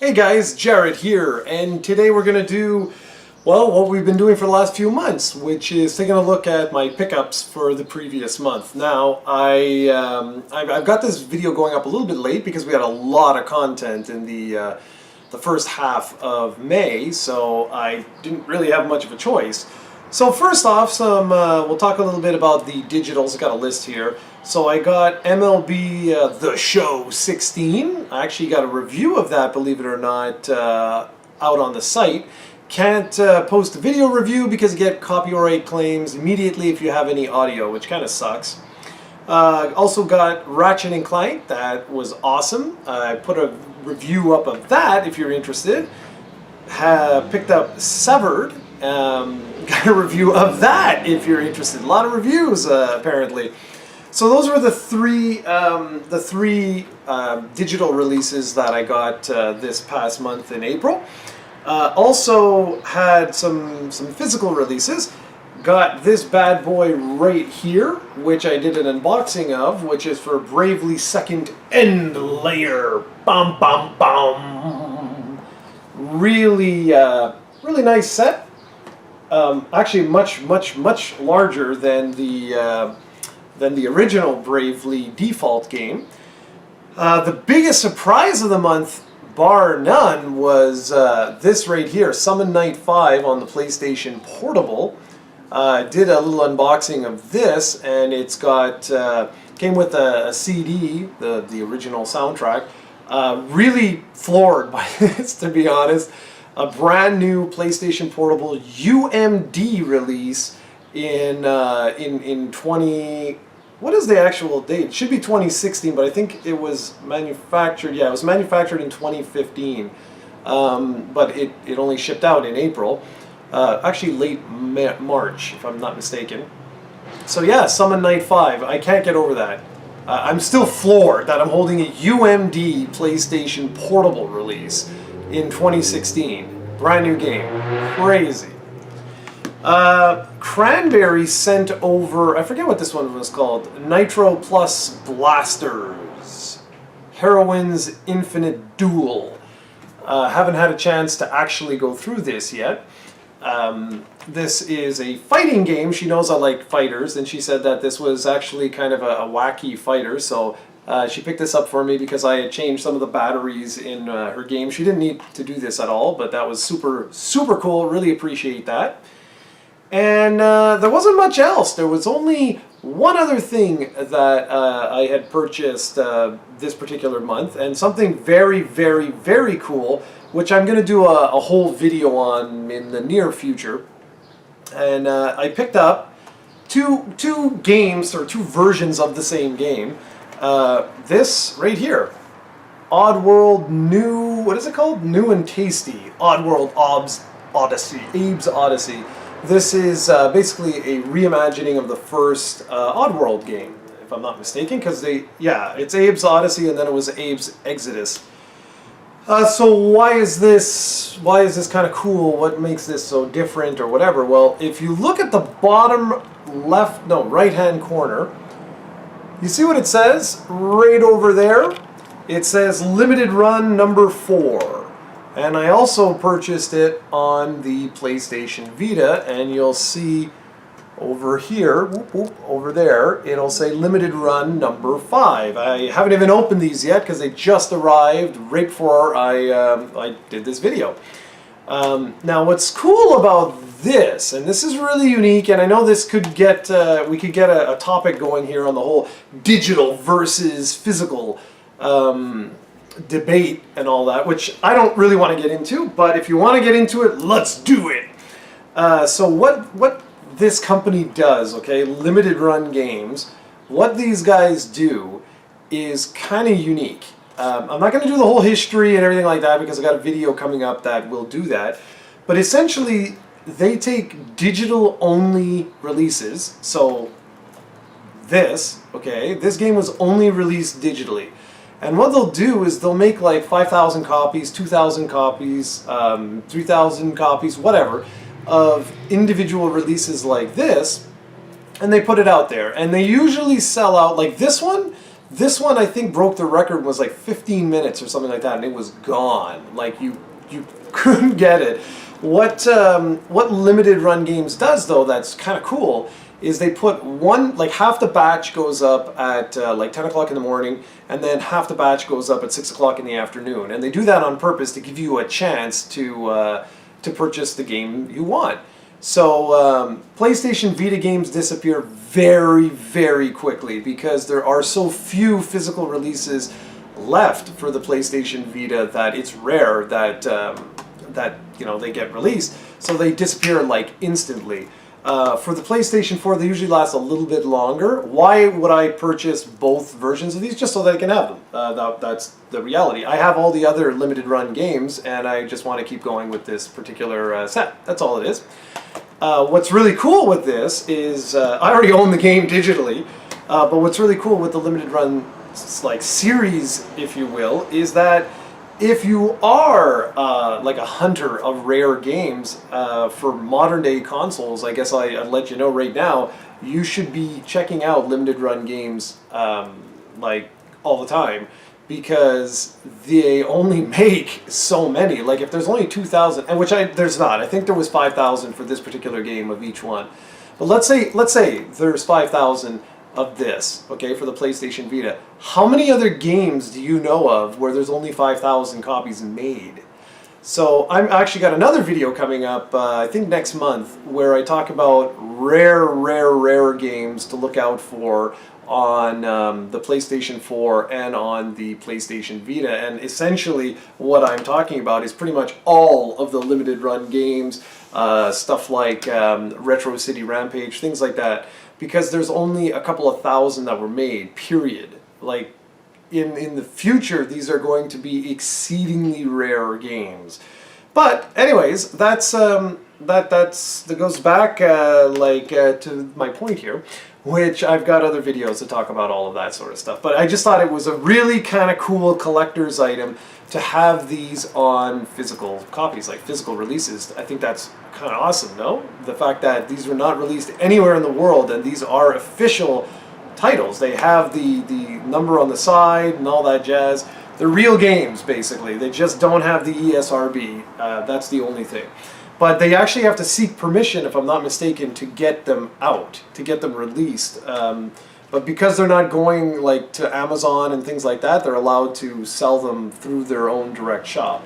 Hey guys, Jared here, and today we're going to do, well, what we've been doing for the last few months, which is taking a look at my pickups for the previous month. Now, I've got this video going up a little bit late because we had a lot of content in the first half of May, so I didn't really have much of a choice. So first off, we'll talk a little bit about the digitals. I got a list here. So I got MLB The Show 16. I actually got a review of that, believe it or not, out on the site. Can't post a video review because you get copyright claims immediately if you have any audio, which kind of sucks. Also got Ratchet & Clank. That was awesome. I put a review up of that if you're interested. Picked up Severed. Got a review of that if you're interested. A lot of reviews apparently. So those were the three digital releases that I got this past month in April. Also had some physical releases. Got this bad boy right here, which I did an unboxing of, which is for Bravely Second End Layer. Bum bum bum. Really nice set. Actually, much larger than the original Bravely default game. The biggest surprise of the month, bar none, was this right here, Summon Night 5 on the PlayStation Portable. Did a little unboxing of this, and it's got came with a CD, the original soundtrack. Really floored by this, to be honest. A brand new PlayStation Portable UMD release in 20. What is the actual date? It should be 2016, but I think it was manufactured. Yeah, it was manufactured in 2015, but it only shipped out in April. Actually, late March, if I'm not mistaken. So yeah, Summon Night 5. I can't get over that. I'm still floored that I'm holding a UMD PlayStation Portable release in 2016. Brand new game. Crazy. Cranberry sent over, I forget what this one was called, Nitro Plus Blasters. Heroines Infinite Duel. Haven't had a chance to actually go through this yet. This is a fighting game. She knows I like fighters, and she said that this was actually kind of a wacky fighter, so she picked this up for me because I had changed some of the batteries in her game. She didn't need to do this at all, but that was super cool. Really appreciate that. And there wasn't much else. There was only one other thing that I had purchased this particular month, and something very cool, which I'm going to do a whole video on in the near future. And I picked up two games, or two versions of the same game. This right here, Oddworld New, what is it called? New and Tasty. Oddworld Abe's Odyssey. This is basically a reimagining of the first Oddworld game, if I'm not mistaken, because it's Abe's Odyssey and then it was Abe's Exodus. So why is this kind of cool? What makes this so different or whatever? Well, if you look at the bottom right-hand corner, you see what it says right over there? It says limited run number 4. And I also purchased it on the PlayStation Vita, and you'll see over here, over there, it'll say limited run number 5. I haven't even opened these yet because they just arrived right before I did this video. Now what's cool about this, and this is really unique, and I know this could get, we could get a topic going here on the whole digital versus physical debate and all that, which I don't really want to get into, but if you want to get into it, let's do it. So what this company does, okay, Limited Run Games, what these guys do is kind of unique. I'm not going to do the whole history and everything like that because I got a video coming up that will do that, but essentially they take digital only releases. So this game was only released digitally. And what they'll do is they'll make like 5,000 copies, 2,000 copies, 3,000 copies, whatever, of individual releases like this, and they put it out there. And they usually sell out, like this one, This one I think broke the record, was like 15 minutes or something like that, and it was gone. Like you couldn't get it. What limited run games does though, that's kind of cool, is they put one, like half the batch goes up at like 10 o'clock in the morning, and then half the batch goes up at 6 o'clock in the afternoon. And they do that on purpose to give you a chance to purchase the game you want. So PlayStation Vita games disappear very, very quickly because there are so few physical releases left for the PlayStation Vita that it's rare that they get released. So they disappear like instantly. For the PlayStation 4, they usually last a little bit longer. Why would I purchase both versions of these? Just so that I can have them. That's the reality. I have all the other limited run games, and I just want to keep going with this particular set. That's all it is. What's really cool with this is, I already own the game digitally, but what's really cool with the limited run like series, if you will, is that if you are like a hunter of rare games for modern day consoles, I guess I'd let you know right now, you should be checking out limited run games like all the time, because they only make so many. Like if there's only 2,000, and there's not. I think there was 5,000 for this particular game of each one. But let's say there's 5,000 of this, okay, for the PlayStation Vita. How many other games do you know of where there's only 5,000 copies made? So I'm actually got another video coming up, I think next month, where I talk about rare games to look out for on the PlayStation 4 and on the PlayStation Vita. And essentially what I'm talking about is pretty much all of the limited run games, stuff like Retro City Rampage, things like that, because there's only a couple of thousand that were made, period. Like in the future, these are going to be exceedingly rare games. But anyways, that goes back to my point here, which I've got other videos to talk about all of that sort of stuff. But I just thought it was a really kind of cool collector's item to have these on physical copies, like physical releases. I think that's kind of awesome, no? The fact that these were not released anywhere in the world, and these are official titles. They have the number on the side and all that jazz. They're real games, basically. They just don't have the ESRB. That's the only thing. But they actually have to seek permission, if I'm not mistaken, to get them out, to get them released. But because they're not going like to Amazon and things like that, they're allowed to sell them through their own direct shop.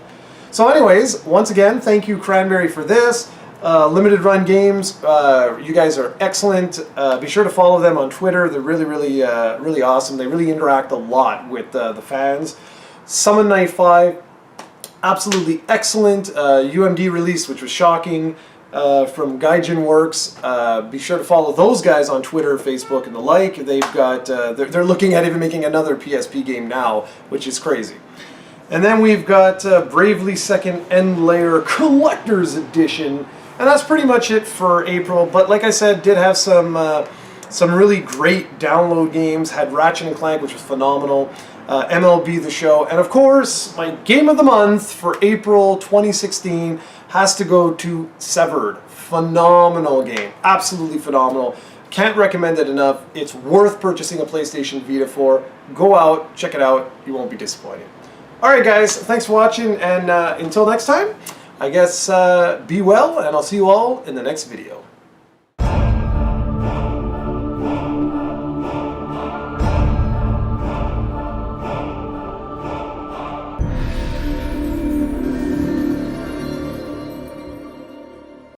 So anyways, once again, thank you Cranberry for this. Limited run games, you guys are excellent. Be sure to follow them on Twitter. They're really awesome. They really interact a lot with the fans. Summon Night 5, absolutely excellent. UMD release, which was shocking, from Gaijin Works. Be sure to follow those guys on Twitter, Facebook, and the like. They've got they're looking at even making another PSP game now, which is crazy. And then we've got Bravely Second End Layer Collector's Edition, and that's pretty much it for April. But like I said, did have some really great download games. Had Ratchet and Clank, which was phenomenal. MLB The Show, and of course, my game of the month for April 2016 has to go to Severed. Phenomenal game, absolutely phenomenal. Can't recommend it enough. It's worth purchasing a PlayStation Vita for. Go out, check it out. You won't be disappointed. Alright guys, thanks for watching, and until next time, I guess be well, and I'll see you all in the next video.